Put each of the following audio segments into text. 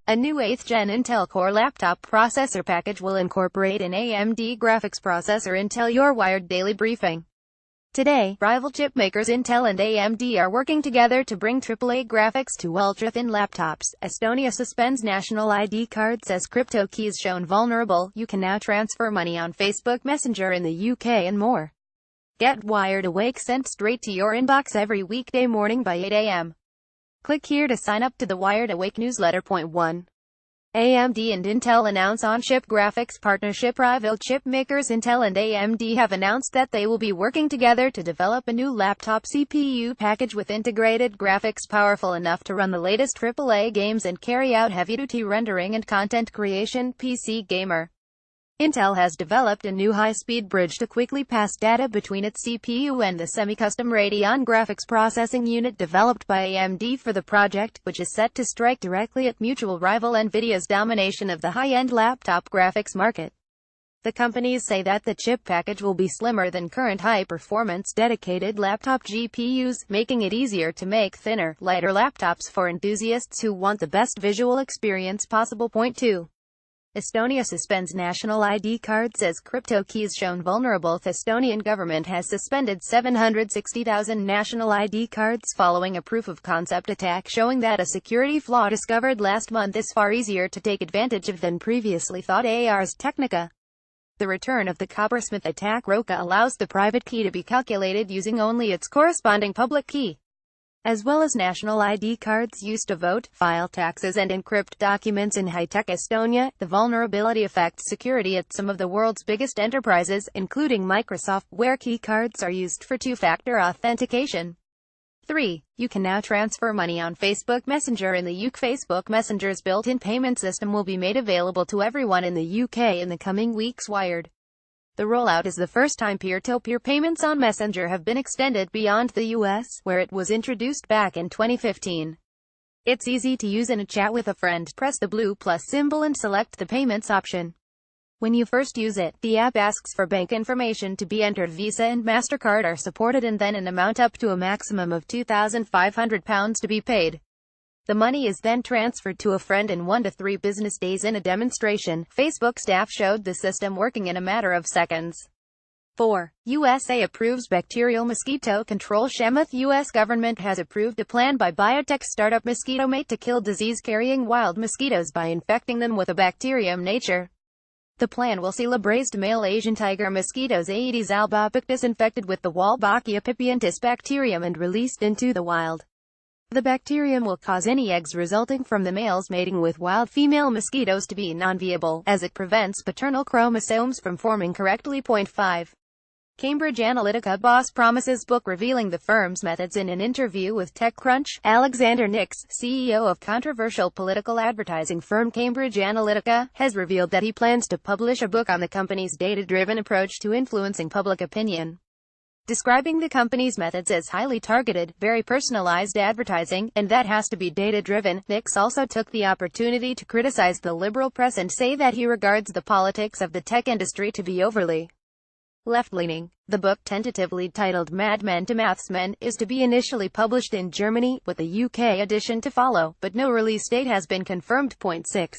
A new 8th-gen Intel Core laptop processor package will incorporate an AMD graphics processor. Intel Your Wired Daily Briefing. Today, rival chip makers Intel and AMD are working together to bring AAA graphics to ultra-thin laptops. Estonia suspends national ID cards as crypto keys shown vulnerable. You can now transfer money on Facebook Messenger in the UK and more. Get Wired Awake sent straight to your inbox every weekday morning by 8 a.m. Click here to sign up to the Wired Awake newsletter. Point 1. AMD and Intel announce on-chip graphics partnership. Rival chip makers Intel and AMD have announced that they will be working together to develop a new laptop CPU package with integrated graphics powerful enough to run the latest AAA games and carry out heavy-duty rendering and content creation. PC Gamer. Intel has developed a new high-speed bridge to quickly pass data between its CPU and the semi-custom Radeon graphics processing unit developed by AMD for the project, which is set to strike directly at mutual rival NVIDIA's domination of the high-end laptop graphics market. The companies say that the chip package will be slimmer than current high-performance dedicated laptop GPUs, making it easier to make thinner, lighter laptops for enthusiasts who want the best visual experience possible. Point 2. Estonia suspends national ID cards as crypto keys shown vulnerable. The Estonian government has suspended 760,000 national ID cards following a proof-of-concept attack showing that a security flaw discovered last month is far easier to take advantage of than previously thought. Ars Technica. The return of the Coppersmith attack. Roca allows the private key to be calculated using only its corresponding public key, as well as national ID cards used to vote, file taxes and encrypt documents in high-tech Estonia. The vulnerability affects security at some of the world's biggest enterprises, including Microsoft, where key cards are used for two-factor authentication. 3. You can now transfer money on Facebook Messenger in the UK. Facebook Messenger's built-in payment system will be made available to everyone in the UK in the coming weeks. Wired. The rollout is the first time peer-to-peer payments on Messenger have been extended beyond the US, where it was introduced back in 2015. It's easy to use in a chat with a friend. Press the blue plus symbol and select the payments option. When you first use it, the app asks for bank information to be entered. Visa and MasterCard are supported, and then an amount up to a maximum of £2,500 to be paid. The money is then transferred to a friend in 1 to 3 business days. In a demonstration, Facebook staff showed the system working in a matter of seconds. 4. USA approves bacterial mosquito control. Chamath. U.S. government has approved a plan by biotech startup MosquitoMate to kill disease-carrying wild mosquitoes by infecting them with a bacterium nature. The plan will see labrazed male Asian tiger mosquitoes Aedes albopictus infected with the Wolbachia pipientis bacterium and released into the wild. The bacterium will cause any eggs resulting from the males mating with wild female mosquitoes to be non-viable, as it prevents paternal chromosomes from forming correctly. Point 5. Cambridge Analytica boss promises book revealing the firm's methods. In an interview with TechCrunch, Alexander Nix, CEO of controversial political advertising firm Cambridge Analytica, has revealed that he plans to publish a book on the company's data-driven approach to influencing public opinion. Describing the company's methods as highly targeted, very personalized advertising, and that has to be data-driven. Nix also took the opportunity to criticize the liberal press and say that he regards the politics of the tech industry to be overly left-leaning. The book, tentatively titled Mad Men to Mathsmen, is to be initially published in Germany, with a UK edition to follow, but no release date has been confirmed. Point 6.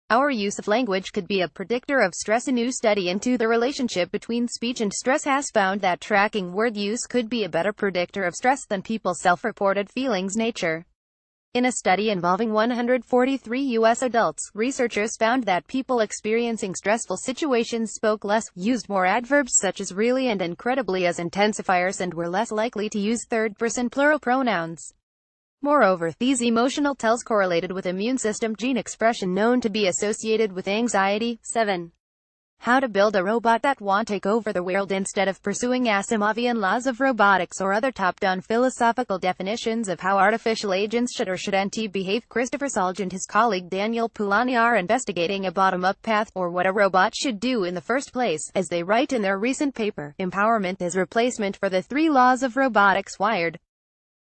Our use of language could be a predictor of stress. A new study into the relationship between speech and stress has found that tracking word use could be a better predictor of stress than people's self-reported feelings. Nature. In a study involving 143 U.S. adults, researchers found that people experiencing stressful situations spoke less, used more adverbs such as really and incredibly as intensifiers, and were less likely to use third-person plural pronouns. Moreover, these emotional tells correlated with immune system gene expression known to be associated with anxiety. 7. How to build a robot that won't take over the world. Instead of pursuing Asimovian laws of robotics or other top-down philosophical definitions of how artificial agents should or shouldn't behave, Christopher Solge and his colleague Daniel Poulani are investigating a bottom-up path, or what a robot should do in the first place, as they write in their recent paper, Empowerment as Replacement for the 3 Laws of Robotics. Wired.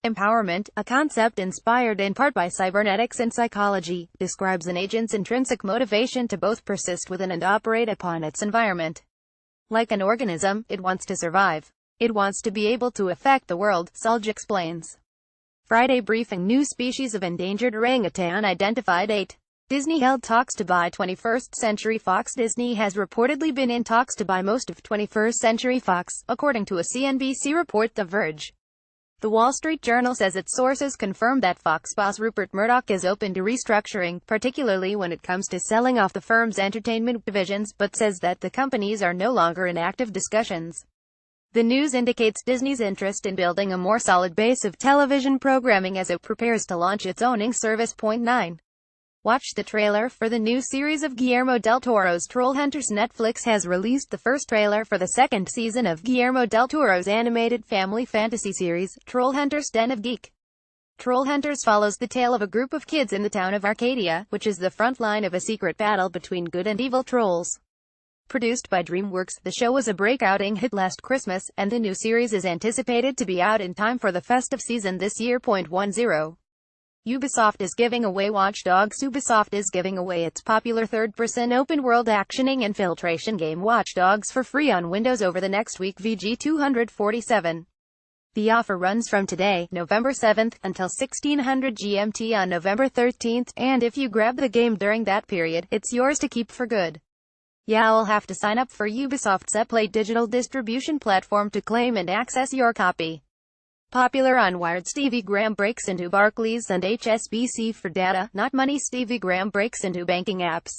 Empowerment, a concept inspired in part by cybernetics and psychology, describes an agent's intrinsic motivation to both persist within and operate upon its environment. Like an organism, it wants to survive. It wants to be able to affect the world, Solge explains. Friday briefing. New species of endangered orangutan identified. 8. Disney held talks to buy 21st Century Fox. Disney has reportedly been in talks to buy most of 21st Century Fox, according to a CNBC report. The Verge. The Wall Street Journal says its sources confirm that Fox boss Rupert Murdoch is open to restructuring, particularly when it comes to selling off the firm's entertainment divisions, but says that the companies are no longer in active discussions. The news indicates Disney's interest in building a more solid base of television programming as it prepares to launch its owning service. 9. Watch the trailer for the new series of Guillermo del Toro's Trollhunters. Netflix has released the first trailer for the second season of Guillermo del Toro's animated family fantasy series, Trollhunters: Den of Geek. Trollhunters follows the tale of a group of kids in the town of Arcadia, which is the front line of a secret battle between good and evil trolls. Produced by DreamWorks, the show was a breakout hit last Christmas, and the new series is anticipated to be out in time for the festive season this year. 10. Ubisoft is giving away Watch Dogs. Ubisoft is giving away its popular third-person open-world actioning infiltration game Watch Dogs for free on Windows over the next week. VG 247. The offer runs from today, November 7th, until 1600 GMT on November 13th, and if you grab the game during that period, it's yours to keep for good. You'll have to sign up for Ubisoft's Play digital distribution platform to claim and access your copy. Popular on Wired, Stevie Graham breaks into Barclays and HSBC for data, not money. Stevie Graham breaks into banking apps.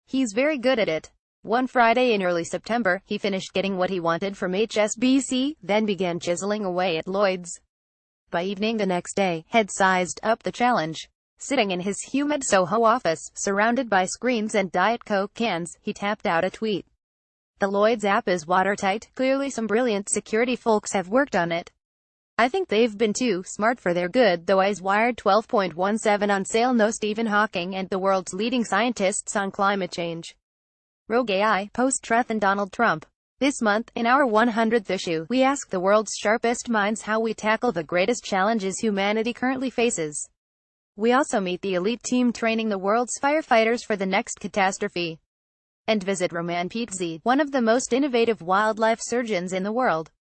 He's very good at it. One Friday in early September, he finished getting what he wanted from HSBC, then began chiseling away at Lloyd's. By evening the next day, he'd sized up the challenge. Sitting in his humid Soho office, surrounded by screens and Diet Coke cans, he tapped out a tweet. The Lloyd's app is watertight. Clearly some brilliant security folks have worked on it. I think they've been too smart for their good, though. Is Wired 12.17 on sale. No Stephen Hawking and the world's leading scientists on climate change. Rogue AI, post-Truth and Donald Trump. This month, in our 100th issue, we ask the world's sharpest minds how we tackle the greatest challenges humanity currently faces. We also meet the elite team training the world's firefighters for the next catastrophe. And visit Roman Pizzi, one of the most innovative wildlife surgeons in the world.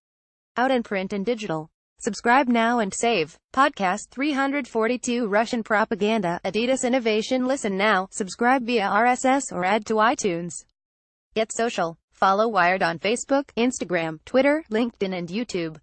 Out in print and digital. Subscribe now and save. Podcast 342 Russian Propaganda, Adidas Innovation. Listen now, subscribe via RSS or add to iTunes. Get social. Follow Wired on Facebook, Instagram, Twitter, LinkedIn and YouTube.